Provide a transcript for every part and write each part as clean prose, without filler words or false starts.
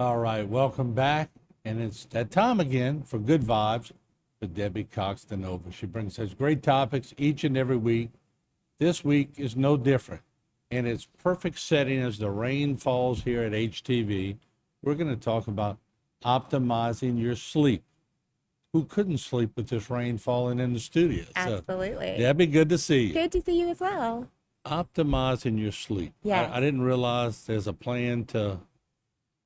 All right, welcome back. And it's that time again for Good Vibes with Debbie Cox DeNova. She brings us great topics each and every week. This week is no different. And it's perfect setting as the rain falls here at HTV. We're going to talk about optimizing your sleep. Who couldn't sleep with this rain falling in the studio? So, Absolutely. Debbie, good to see you. Good to see you as well. Optimizing your sleep. Yes. I didn't realize there's a plan to,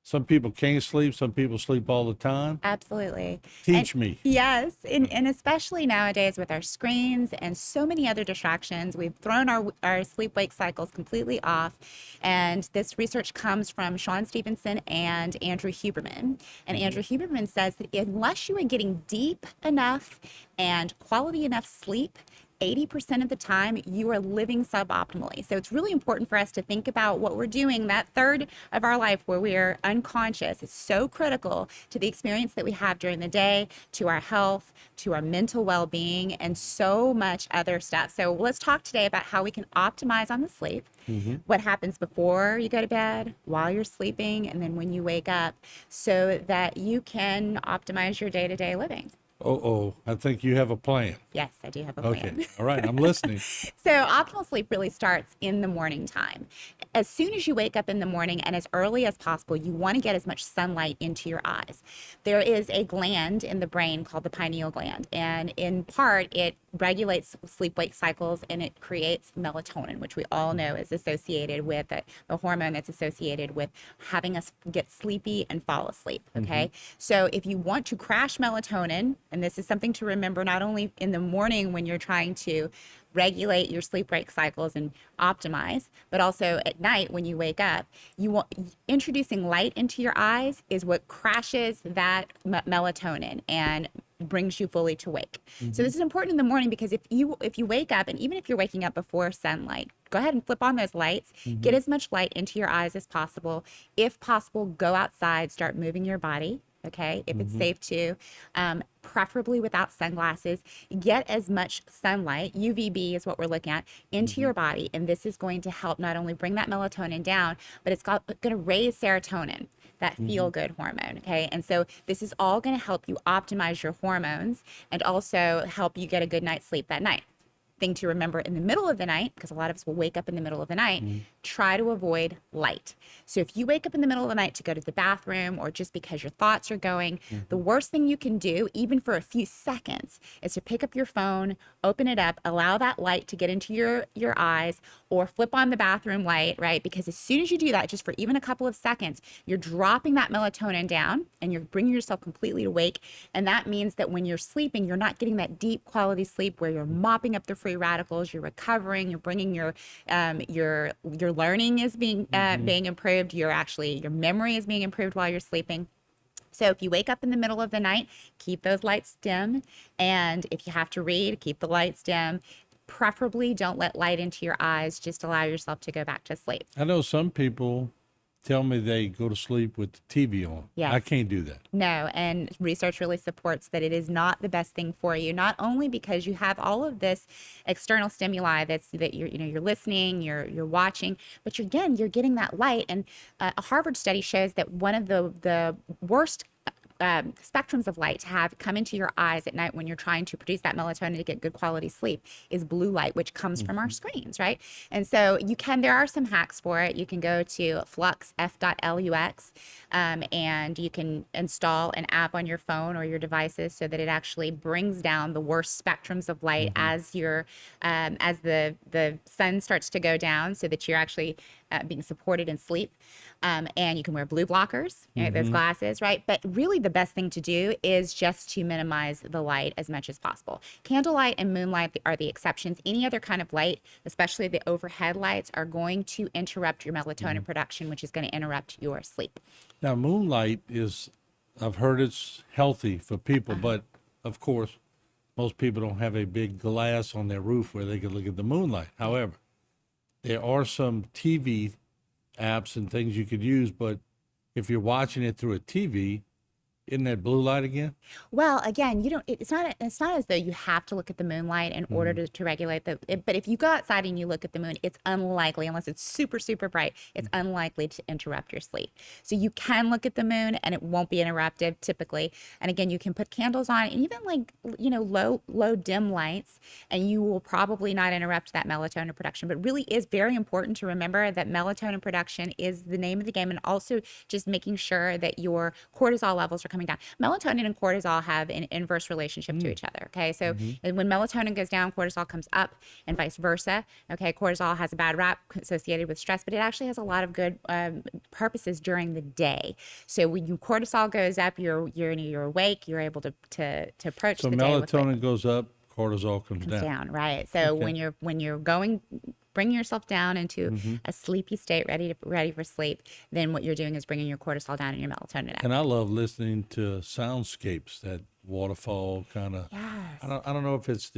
some people can't sleep, some people sleep all the time. Absolutely. Teach me. Yes. And especially nowadays with our screens and so many other distractions, we've thrown our sleep wake cycles completely off. And this research comes from Sean Stevenson and Andrew Huberman. And Andrew Huberman says that unless you are getting deep enough and quality enough sleep, 80% of the time you are living suboptimally. So it's really important for us to think about what we're doing that third of our life where we are unconscious. It's so critical to the experience that we have during the day, to our health, to our mental well-being, and so much other stuff. So let's talk today about how we can optimize on the sleep, what happens before you go to bed, while you're sleeping, and then when you wake up, so that you can optimize your day-to-day living. I think you have a plan. Yes, I do have a plan. Okay. All right. I'm listening. So optimal sleep really starts in the morning time. As soon as you wake up in the morning and as early as possible, you want to get as much sunlight into your eyes. There is a gland in the brain called the pineal gland, and in part it regulates sleep-wake cycles and it creates melatonin, which we all know is associated with the hormone that's associated with having us get sleepy and fall asleep. Okay. So if you want to crash melatonin, and this is something to remember not only in the morning when you're trying to regulate your sleep wake cycles and optimize, but also at night when you wake up, introducing light into your eyes is what crashes that melatonin and brings you fully to wake. So this is important in the morning because if you wake up, and even if you're waking up before sunlight, go ahead and flip on those lights, get as much light into your eyes as possible. If possible, go outside, start moving your body. Okay, if it's safe to, preferably without sunglasses, get as much sunlight, UVB is what we're looking at, into your body. And this is going to help not only bring that melatonin down, but it's going to raise serotonin, that feel-good hormone. Okay, and so this is all going to help you optimize your hormones and also help you get a good night's sleep that night. Thing to remember in the middle of the night, because a lot of us will wake up in the middle of the night, try to avoid light. So if you wake up in the middle of the night to go to the bathroom or just because your thoughts are going, the worst thing you can do, even for a few seconds, is to pick up your phone, open it up, allow that light to get into your eyes, or flip on the bathroom light, right? Because as soon as you do that, just for even a couple of seconds, you're dropping that melatonin down and you're bringing yourself completely awake. And that means that when you're sleeping, you're not getting that deep quality sleep where you're mopping up the free radicals, you're recovering, you're bringing your learning is being improved, your memory is being improved while you're sleeping. So if you wake up in the middle of the night, keep those lights dim, and if you have to read, keep the lights dim. Preferably don't let light into your eyes, just allow yourself to go back to sleep. I know some people tell me they go to sleep with the TV on. Yes. I can't do that. No, and research really supports that it is not the best thing for you, not only because you have all of this external stimuli that you're listening, you're watching, but you're getting that light. And a Harvard study shows that one of the worst spectrums of light to have come into your eyes at night when you're trying to produce that melatonin to get good quality sleep is blue light, which comes from our screens, right? And so there are some hacks for it. You can go to Flux, F.lux, and you can install an app on your phone or your devices so that it actually brings down the worst spectrums of light as the sun starts to go down, so that you're actually being supported in sleep. And you can wear blue blockers, those glasses, right? But really the best thing to do is just to minimize the light as much as possible. Candlelight and moonlight are the exceptions. Any other kind of light, especially the overhead lights, are going to interrupt your melatonin production, which is going to interrupt your sleep. Now, moonlight I've heard it's healthy for people, but of course, most people don't have a big glass on their roof where they can look at the moonlight. However, there are some TV apps and things you could use, but if you're watching it through a TV, Isn't that blue light again? Well, again, you don't. It's not as though you have to look at the moonlight in order to regulate but if you go outside and you look at the moon, it's unlikely, unless it's super super bright, it's unlikely to interrupt your sleep. So you can look at the moon and it won't be interrupted typically. And again, you can put candles on, and even like low dim lights, and you will probably not interrupt that melatonin production. But really is very important to remember that melatonin production is the name of the game, and also just making sure that your cortisol levels are coming down. Melatonin and cortisol have an inverse relationship to each other. Okay, so when melatonin goes down, cortisol comes up, and vice versa. Okay, cortisol has a bad rap associated with stress, but it actually has a lot of good purposes during the day. So when your cortisol goes up, you're awake, you're able to approach So the day with melatonin goes up, cortisol comes down. down, right? So when you're going, bringing yourself down into a sleepy state, ready for sleep, then what you're doing is bringing your cortisol down and your melatonin up. And I love listening to soundscapes, that waterfall kind of. Yes. I don't know if it's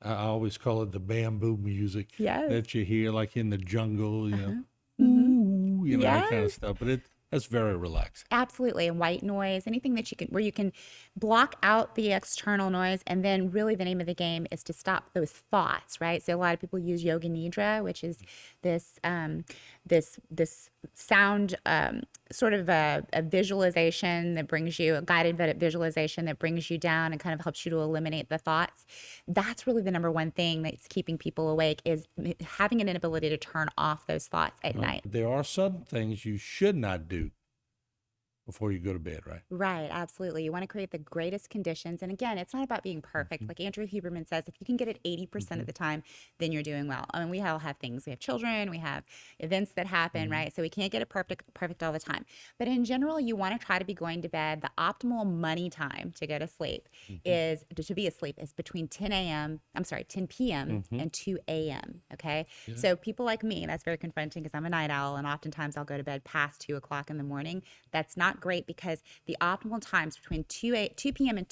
I always call it the bamboo music Yes. that you hear like in the jungle, ooh, that kind of Yes. stuff. But that's very relaxing. Absolutely. And white noise, anything that where you can block out the external noise. And then really the name of the game is to stop those thoughts, right? So a lot of people use yoga nidra, which is this, this sound, sort of a visualization that brings you, a guided visualization that brings you down and kind of helps you to eliminate the thoughts. That's really the number one thing that's keeping people awake, is having an inability to turn off those thoughts at night. There are some things you should not do before you go to bed, right? Right, absolutely. You want to create the greatest conditions. And again, it's not about being perfect. Like Andrew Huberman says, if you can get it 80% of the time, then you're doing well. I mean, we all have things. We have children, we have events that happen, right? So we can't get it perfect all the time. But in general, you want to try to be going to bed. The optimal money time to go to sleep to be asleep is between 10 p.m. and 2 a.m. Okay. So people like me, that's very confronting because I'm a night owl, and oftentimes I'll go to bed past 2 o'clock in the morning. That's not great, because the optimal times between 2 p.m. and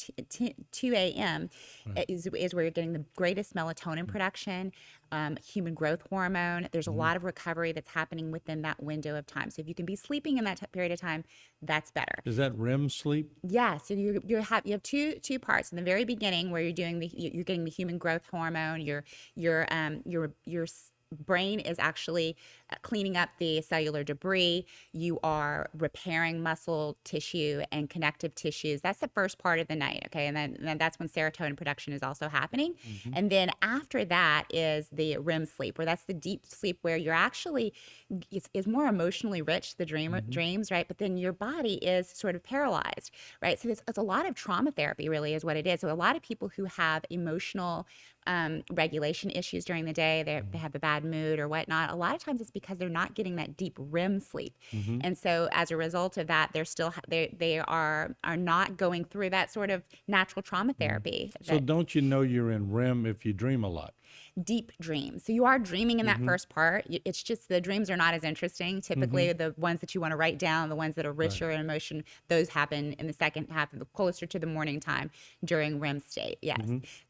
2 a.m. is where you're getting the greatest melatonin production, human growth hormone. There's a lot of recovery that's happening within that window of time. So if you can be sleeping in that period of time, that's better. Is that REM sleep? Yeah, so you have two parts in the very beginning, where you're getting the human growth hormone. Your brain is actually cleaning up the cellular debris. You are repairing muscle tissue and connective tissues. That's the first part of the night, okay? And then that's when serotonin production is also happening. And then after that is the REM sleep, where that's the deep sleep, where you're actually, it's more emotionally rich, the dreams, right? But then your body is sort of paralyzed, right? So it's a lot of trauma therapy, really, is what it is. So a lot of people who have emotional regulation issues during the day, they have a bad mood or whatnot, a lot of times it's because they're not getting that deep REM sleep. And so as a result of that, they are not going through that sort of natural trauma therapy. So don't you know you're in REM if you dream a lot? Deep dreams. So you are dreaming in that first part. It's just the dreams are not as interesting. Typically, the ones that you want to write down, the ones that are richer in emotion, those happen in the second half, closer to the morning time during REM state. Yes.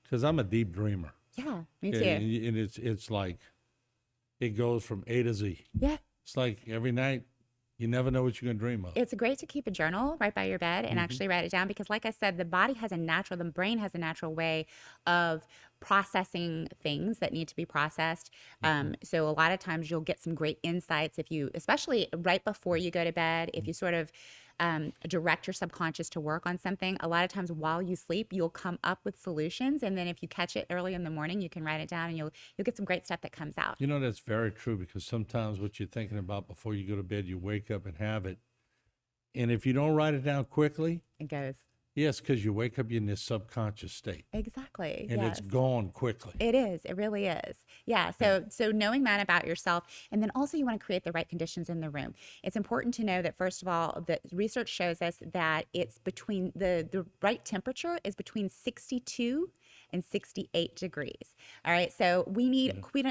Because I'm a deep dreamer. Yeah, me too. And it's like, it goes from A to Z. Yeah. It's like every night, you never know what you're going to dream of. It's great to keep a journal right by your bed and actually write it down, because like I said, the brain has a natural way of processing things that need to be processed. So a lot of times you'll get some great insights if you, especially right before you go to bed, if you sort of direct your subconscious to work on something. A lot of times while you sleep, you'll come up with solutions. And then if you catch it early in the morning, you can write it down and you'll get some great stuff that comes out. You know, that's very true, because sometimes what you're thinking about before you go to bed, you wake up and have it. And if you don't write it down quickly, It goes. yes, because you wake up in this subconscious state Exactly. and Yes. it's gone quickly. It is. It really is. Yeah. So knowing that about yourself, and then also you want to create the right conditions in the room. It's important to know that, first of all, the research shows us that it's between the right temperature is between 62 and 68 degrees. All right. So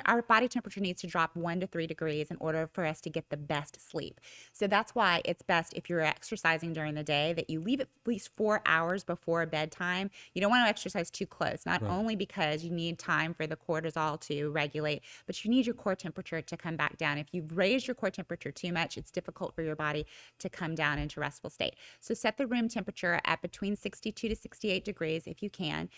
our body temperature needs to drop 1 to 3 degrees in order for us to get the best sleep. So that's why it's best if you're exercising during the day that you leave at least 4 hours before bedtime. You don't want to exercise too close, not only because you need time for the cortisol to regulate, but you need your core temperature to come back down. If you've raised your core temperature too much, it's difficult for your body to come down into restful state. So set the room temperature at between 62 to 68 degrees if you can.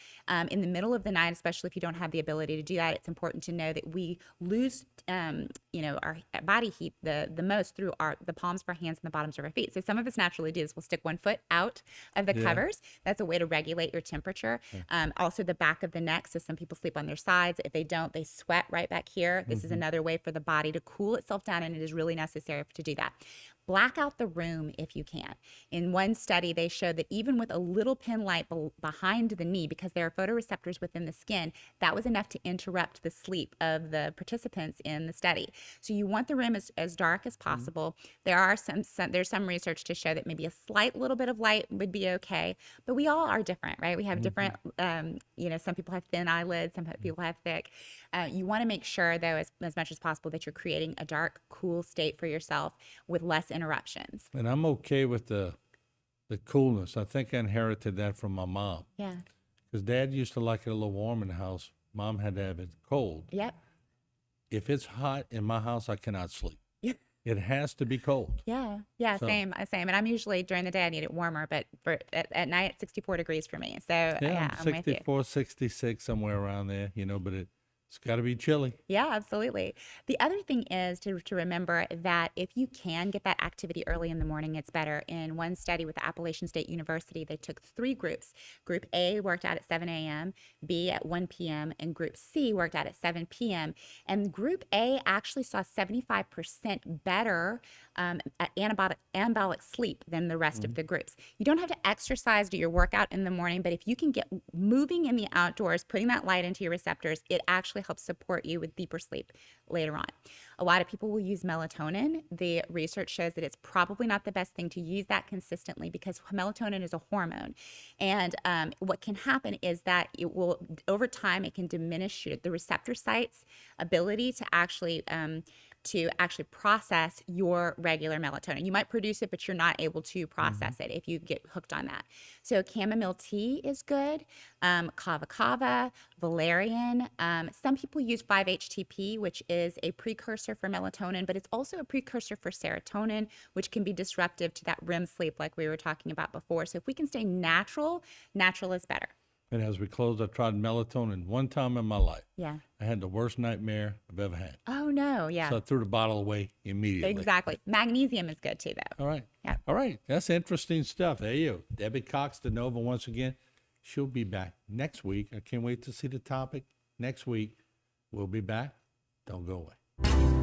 In the middle of the night, especially if you don't have the ability to do that, it's important to know that we lose our body heat the most through the palms of our hands and the bottoms of our feet. So some of us naturally do this. We'll stick one foot out of the covers. That's a way to regulate your temperature. Also the back of the neck. So some people sleep on their sides. If they don't, they sweat right back here. This is another way for the body to cool itself down, and it is really necessary to do that. Black out the room if you can. In one study, they showed that even with a little pin light behind the knee, because there are photoreceptors within the skin, that was enough to interrupt the sleep of the participants in the study. So you want the room as dark as possible. There's some research to show that maybe a slight little bit of light would be okay, but we all are different, right? We have different, some people have thin eyelids, some people have thick. You want to make sure, though, as much as possible, that you're creating a dark, cool state for yourself with less interruptions. And I'm okay with the coolness. I think I inherited that from my mom. Yeah. Because Dad used to like it a little warm in the house. Mom had to have it cold. Yep. If it's hot in my house, I cannot sleep. Yeah. It has to be cold. Yeah, So- same. And I'm usually during the day I need it warmer, but at night it's 64 degrees for me. So Yeah, I'm with you. 64, 66, somewhere around there, but it's got to be chilly. Yeah, absolutely. The other thing is to remember that if you can get that activity early in the morning, it's better. In one study with the Appalachian State University, they took 3 groups. Group A worked out at 7 a.m., B at 1 p.m., and Group C worked out at 7 p.m. And Group A actually saw 75% better anabolic sleep than the rest of the groups. You don't have to exercise, do your workout in the morning, but if you can get moving in the outdoors, putting that light into your receptors, it actually helps support you with deeper sleep later on. A lot of people will use melatonin. The research shows that it's probably not the best thing to use that consistently because melatonin is a hormone. And what can happen is that over time, it can diminish the receptor site's ability to actually process your regular melatonin. You might produce it, but you're not able to process it if you get hooked on that. So chamomile tea is good, kava kava, valerian. Some people use 5-HTP, which is a precursor for melatonin, but it's also a precursor for serotonin, which can be disruptive to that REM sleep like we were talking about before. So if we can stay natural is better. And as we close, I tried melatonin one time in my life. Yeah. I had the worst nightmare I've ever had. Oh, no. Yeah. So I threw the bottle away immediately. Exactly. Magnesium is good too, though. All right. Yeah. All right. That's interesting stuff. There you go. Debbie Cox DeNova once again. She'll be back next week. I can't wait to see the topic next week. We'll be back. Don't go away.